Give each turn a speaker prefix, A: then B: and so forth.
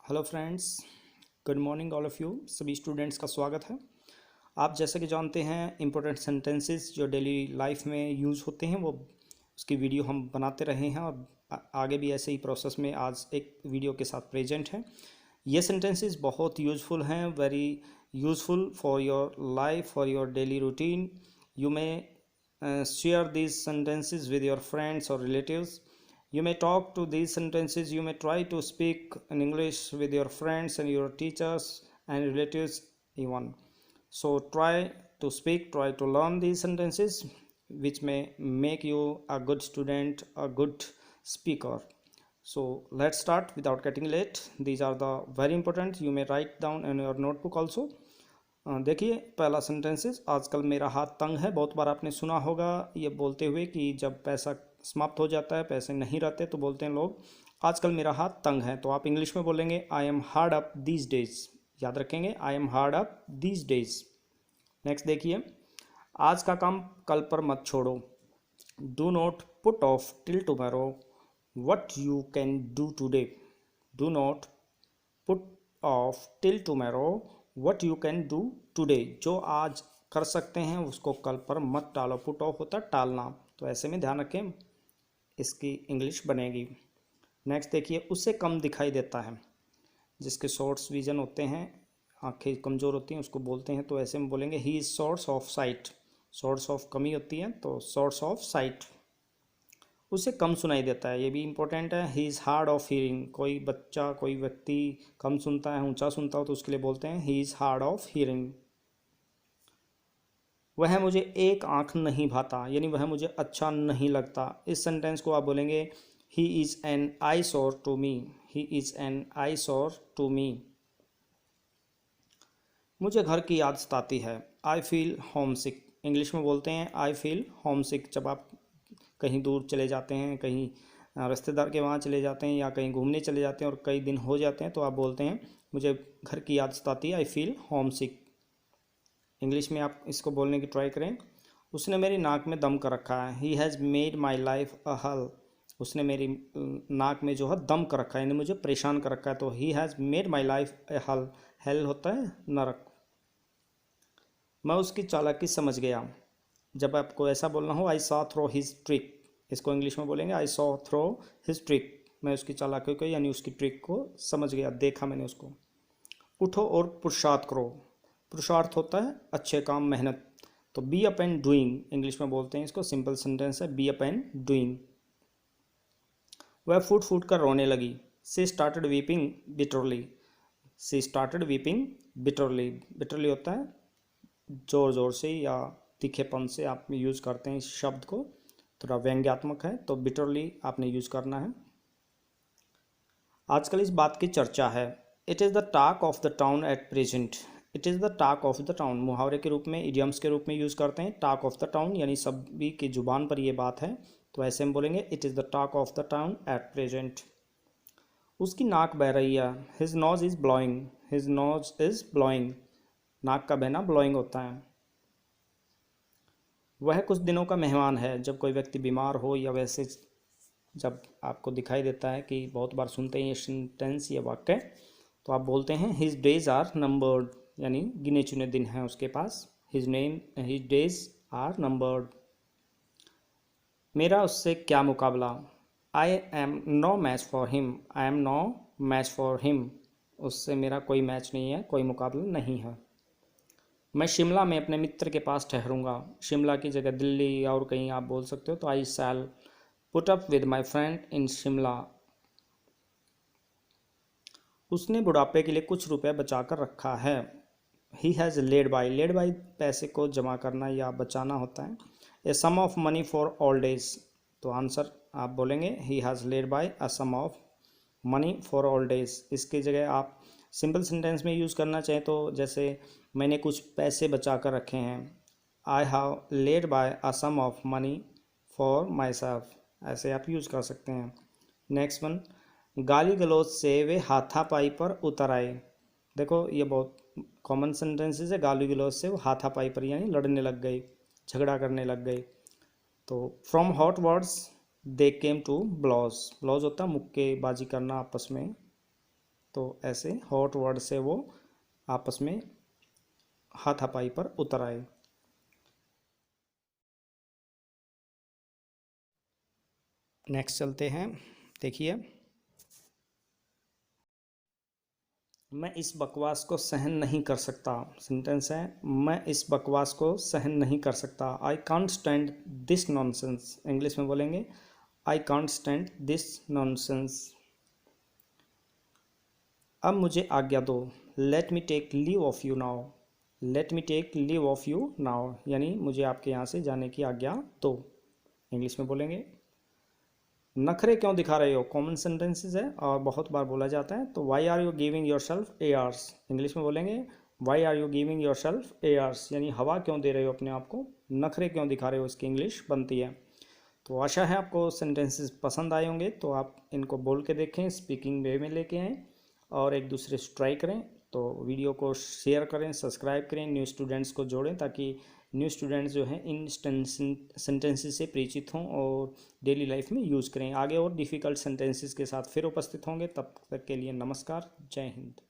A: Hello friends, good morning all of you. सभी students का स्वागत है। आप जैसा कि जानते हैं इम्पोर्टेंट सेंटेंसेस जो डेली लाइफ में यूज़ होते हैं वो उसकी वीडियो हम बनाते रहे हैं और आगे भी ऐसे ही प्रोसेस में आज एक वीडियो के साथ प्रेजेंट है। ये सेंटेंसेस बहुत यूज़फुल हैं, very useful for your life, for your daily routine. You may share these sentences with your friends or relatives. You may talk to these sentences. You may try to speak in English with your friends and your teachers and relatives even. So try to speak, try to learn these sentences which may make you a good student, a good speaker. So let's start without getting late. These are the very important. You may write down in your notebook also. देखिए पहला sentences, आजकल मेरा हाथ तंग है। बहुत बार आपने सुना होगा ये बोलते हुए कि जब पैसा समाप्त हो जाता है, पैसे नहीं रहते, तो बोलते हैं लोग आजकल मेरा हाथ तंग है। तो आप इंग्लिश में बोलेंगे I am hard up these days. याद रखेंगे, I am hard up these days. Next देखिए, आज का काम कल पर मत छोड़ो। Do not put off till tomorrow what you can do today. Do not put off till tomorrow what you can do today. जो आज कर सकते हैं उसको कल पर मत टालो। पुट ऑफ होता है टालना, तो ऐसे में ध्यान रखें, इसकी इंग्लिश बनेगी। नेक्स्ट देखिए, उससे कम दिखाई देता है। जिसके शॉर्ट्स विजन होते हैं, आंखें कमज़ोर होती हैं, उसको बोलते हैं। तो ऐसे में बोलेंगे he is shorts of site. Shorts of कमी होती है तो शॉर्ट्स ऑफ साइट। उसे कम सुनाई देता है, ये भी इंपॉर्टेंट है। He is hard of hearing. कोई बच्चा, कोई व्यक्ति कम सुनता है, ऊंचा सुनता हो, तो उसके लिए बोलते हैं he is hard of hearing. वह मुझे एक आँख नहीं भाता, यानी वह मुझे अच्छा नहीं लगता। इस सेंटेंस को आप बोलेंगे he is an eyesore to me. He is an eyesore to me. मुझे घर की याद सताती है। I feel homesick. English में बोलते हैं आई फील होम सिक। जब आप कहीं दूर चले जाते हैं, कहीं रिश्तेदार के वहाँ चले जाते हैं या कहीं घूमने चले जाते हैं और कई दिन हो जाते हैं, तो आप बोलते हैं मुझे घर की याद सताती है, I feel homesick. English में आप इसको बोलने की ट्राई करें। उसने मेरी नाक में दम कर रखा है। He has made my life a hell. उसने मेरी नाक में जो है दम कर रखा है, यानी मुझे परेशान कर रखा है। तो he has made my life a hell. Hell होता है नरक। मैं उसकी चालाकी समझ गया। जब आपको ऐसा बोलना हो, I saw through his trick. इसको इंग्लिश में बोलेंगे I saw through his trick. मैं उसकी चालाकी को यानी उसकी ट्रिक को समझ गया, देखा मैंने उसको। उठो और पुरुषार्थ करो। पुरुषार्थ होता है अच्छे काम, मेहनत। तो be up and doing English में बोलते हैं इसको। सिंपल सेंटेंस है, बी अप एंड डूइंग। वह फूट फूट कर रोने लगी। सी स्टार्टेड वीपिंग बिटरली। सी स्टार्टेड वीपिंग बिटरली। बिटरली होता है ज़ोर ज़ोर से या तीखेपन से आप यूज़ करते हैं इस शब्द को, थोड़ा व्यंग्यात्मक है, तो बिटरली आपने यूज़ करना है। आजकल इस बात की चर्चा है। It is the talk of the town at present. It is the talk of the town मुहावरे के रूप में, इडियम्स के रूप में यूज़ करते हैं। टॉक ऑफ द टाउन यानी सभी की जुबान पर ये बात है, तो ऐसे में बोलेंगे it is the talk of the town at present. उसकी नाक बह रही है। His nose is blowing. His nose is blowing. नाक का बहना ब्लोइंग होता है। वह कुछ दिनों का मेहमान है। जब कोई व्यक्ति बीमार हो या वैसे जब आपको दिखाई देता है कि बहुत बार सुनते हैं ये सेंटेंस, ये वाक्य, तो आप बोलते हैं हिज डेज आर नंबर्ड, यानी गिने चुने दिन हैं उसके पास। His days are numbered. मेरा उससे क्या मुकाबला। I am no match for him. I am no match for him. उससे मेरा कोई मैच नहीं है, कोई मुकाबला नहीं है। मैं शिमला में अपने मित्र के पास ठहरूंगा। शिमला की जगह दिल्ली और कहीं आप बोल सकते हो, तो I shall put up with my friend in Shimla. उसने बुढ़ापे के लिए कुछ रुपए बचा कर रखा है। He has laid by. Laid by पैसे को जमा करना या बचाना होता है। A sum of money for old age. तो आंसर आप बोलेंगे he has laid by a sum of money for old age. इसकी जगह आप सिंपल सेंटेंस में यूज़ करना चाहें तो जैसे मैंने कुछ पैसे बचा कर रखे हैं। I have laid by a sum of money for myself. ऐसे आप यूज़ कर सकते हैं। नेक्स्ट वन, गाली गलौज से वे हाथापाई पर उतर आए। देखो ये बहुत कॉमन सेंटेंसेस है। गाली गलौज से वो हाथापाई पर यानी लड़ने लग गए, झगड़ा करने लग गए। तो from hot words they came to blows. Blows होता है मुक्केबाजी करना आपस में। तो ऐसे हॉट वर्ड से वो आपस में हाथापाई पर उतर आए। नेक्स्ट चलते हैं, देखिए, मैं इस बकवास को सहन नहीं कर सकता। सेंटेंस है, मैं इस बकवास को सहन नहीं कर सकता। I can't stand this nonsense. English में बोलेंगे I can't stand this nonsense. अब मुझे आज्ञा दो। Let me take leave of you now. Let me take leave of you now यानी मुझे आपके यहाँ से जाने की आज्ञा दो। इंग्लिश में बोलेंगे नखरे क्यों दिखा रहे हो। कॉमन सेंटेंसेस है और बहुत बार बोला जाता है। तो why are you giving yourself airs. English में बोलेंगे why are you giving yourself airs यानी हवा क्यों दे रहे हो अपने आप को, नखरे क्यों दिखा रहे हो, इसकी इंग्लिश बनती है। तो आशा है आपको सेंटेंसेस पसंद आए होंगे। तो आप इनको बोल के देखें, स्पीकिंग वे में लेके आएँ और एक दूसरे से ट्राई करें। तो वीडियो को शेयर करें, सब्सक्राइब करें, न्यू स्टूडेंट्स को जोड़ें ताकि न्यू स्टूडेंट्स जो हैं इन सेंटेंसेस से परिचित हों और डेली लाइफ में यूज़ करें। आगे और डिफ़िकल्ट सेंटेंसेस के साथ फिर उपस्थित होंगे, तब तक के लिए नमस्कार, जय हिंद।